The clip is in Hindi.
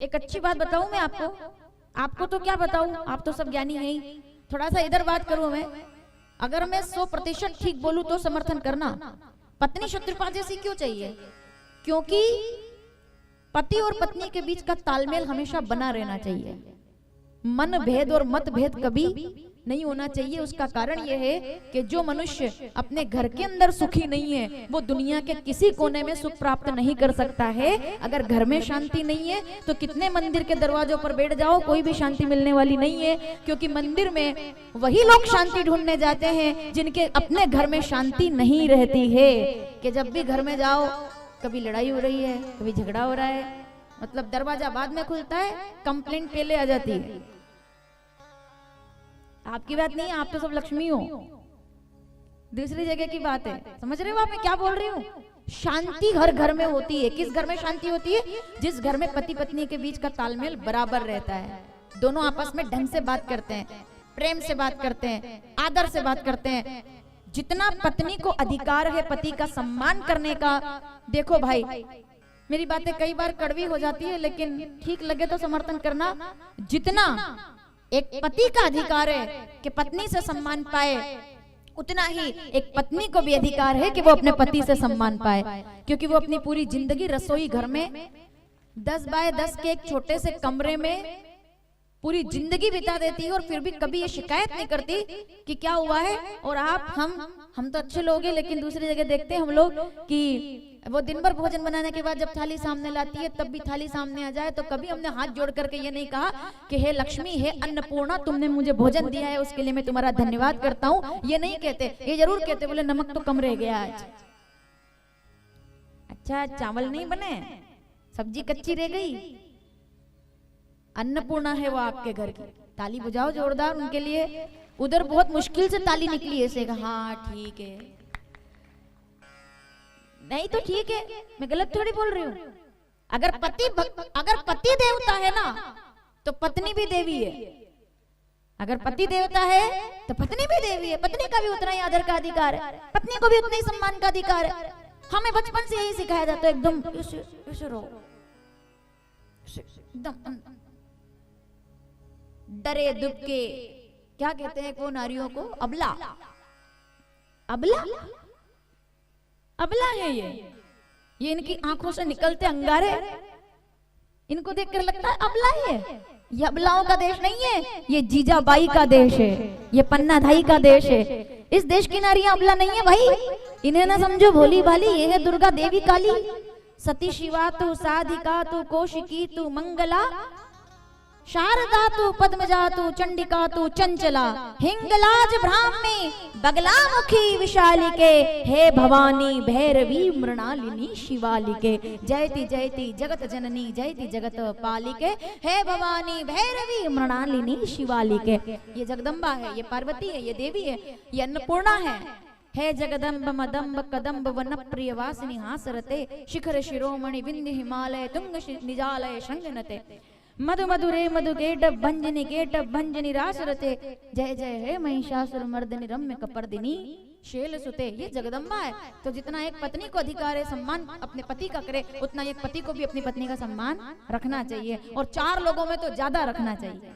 एक अच्छी बात बताऊं मैं आपको, आपको तो क्या बताऊं, आप तो सब ज्ञानी हैं ही। थोड़ा सा इधर बात करूं मैं, अगर मैं 100% ठीक बोलूं तो समर्थन करना। पत्नी शत्रुपा जैसी क्यों चाहिए? क्योंकि पति और पत्नी के बीच का तालमेल हमेशा बना रहना चाहिए। मन भेद और मत भेद कभी नहीं होना चाहिए। उसका कारण यह है कि जो मनुष्य अपने घर के अंदर सुखी नहीं है वो दुनिया के किसी कोने में सुख प्राप्त नहीं कर सकता है। अगर घर में शांति नहीं है तो कितने मंदिर के दरवाजों पर बैठ जाओ, कोई भी शांति मिलने वाली नहीं है। क्योंकि मंदिर में वही लोग शांति ढूंढने जाते हैं जिनके अपने घर में शांति नहीं रहती है। कि जब भी घर में जाओ कभी लड़ाई हो रही है, कभी झगड़ा हो रहा है, मतलब दरवाजा बाद में खुलता है, कंप्लेंट पहले आ जाती है। आपकी बात नहीं है, आप तो सब लक्ष्मी हो, दूसरी जगह की बात है। समझ रहे हो आप मैं क्या बोल रही हूँ? शांति हर घर में होती है। किस घर में शांति होती है? जिस घर में पति पत्नी के बीच का तालमेल बराबर रहता है, दोनों आपस में ढंग से बात करते हैं, प्रेम से बात करते हैं, आदर से बात करते हैं। जितना पत्नी को अधिकार है पति का सम्मान करने का, देखो भाई मेरी बातें कई बार कड़वी हो जाती है लेकिन ठीक लगे तो समर्थन करना। जितना एक पति का अधिकार है कि पत्नी से सम्मान पाए, उतना ही एक पत्नी को भी अधिकार है कि वो अपने पति से सम्मान पाए। क्योंकि वो अपनी पूरी जिंदगी रसोई घर में 10 बाय 10 के एक छोटे से कमरे में पूरी जिंदगी बिता देती है और फिर भी कभी ये शिकायत नहीं करती कि क्या हुआ है। और आप हम तो अच्छे लोग हैं लेकिन दूसरी जगह देखते हैं हम लोग कि वो दिन भर भोजन बनाने के बाद जब थाली सामने लाती है तब भी थाली सामने आ जाए तो कभी हमने हाथ जोड़ करके ये नहीं कहा कि हे लक्ष्मी, हे अन्नपूर्णा, तुमने मुझे भोजन दिया है उसके लिए मैं तुम्हारा धन्यवाद करता हूँ। ये नहीं कहते, ये जरूर कहते बोले नमक तो कम रह गया आज, अच्छा चावल नहीं बने, सब्जी कच्ची रह गई। अन्नपूर्णा है वो आपके घर की। ताली बजाओ जोरदार उनके लिए। उधर बहुत मुश्किल से ताली निकली ऐसे, हाँ ठीक है, नहीं तो ठीक है, मैं गलत थोड़ी बोल रही हूँ। अगर पति देवता है ना तो पत्नी भी देवी है। अगर पति देवता है तो पत्नी भी देवी है। पत्नी का भी उतना ही आदर का अधिकार है, पत्नी को भी उतना ही सम्मान का अधिकार है। हमें बचपन से यही सिखाया जाता है, एकदम ऐसे रहो, एकदम डरे दुबके, क्या कहते हैं वो नारियों को, अबला। अबला अबला है ये इनकी आंखों से निकलते अंगारे, इनको देखकर लगता है अबला ही है। ये अबलाओं का देश नहीं है, ये जीजाबाई का देश है, ये पन्ना धाई का देश है। इस देश की नारियां अबला नहीं है भाई, इन्हें ना समझो भोली भाली। ये है दुर्गा देवी काली, सती शिवा तू, साधिका तू, कौशिकी तू, मंगला, शारदा तू, पद्मजा तू, चंडिका तू, चंचला, हिंगलाज ब्राह्मी, बगलामुखी विशालिके, हे भवानी भैरवी मृणालिनी शिवालिके, जयति जयति जगत जननी, जयति जगत पालिके, हे भवानी भैरवी मृणालिनी शिवालिके। ये जगदम्बा है, ये पार्वती है, ये देवी है, ये अन्नपूर्णा है। हे जगदम्ब मदम्ब कदम्ब वन प्रिय वासिनी हासरते, शिखर शिरोमणि विंध्य हिमालय तुंग निजालय शंगनते, मधु मधुरे मधु केट भंजनी रासरते, जय जय हे महिषासुर मर्दनी रम्य कपर्दिनी शैल सुते। ये जगदम्बा है। तो जितना एक पत्नी को अधिकार है सम्मान अपने पति का करे, उतना एक पति को भी अपनी पत्नी का सम्मान रखना चाहिए और 4 लोगों में तो ज्यादा रखना चाहिए।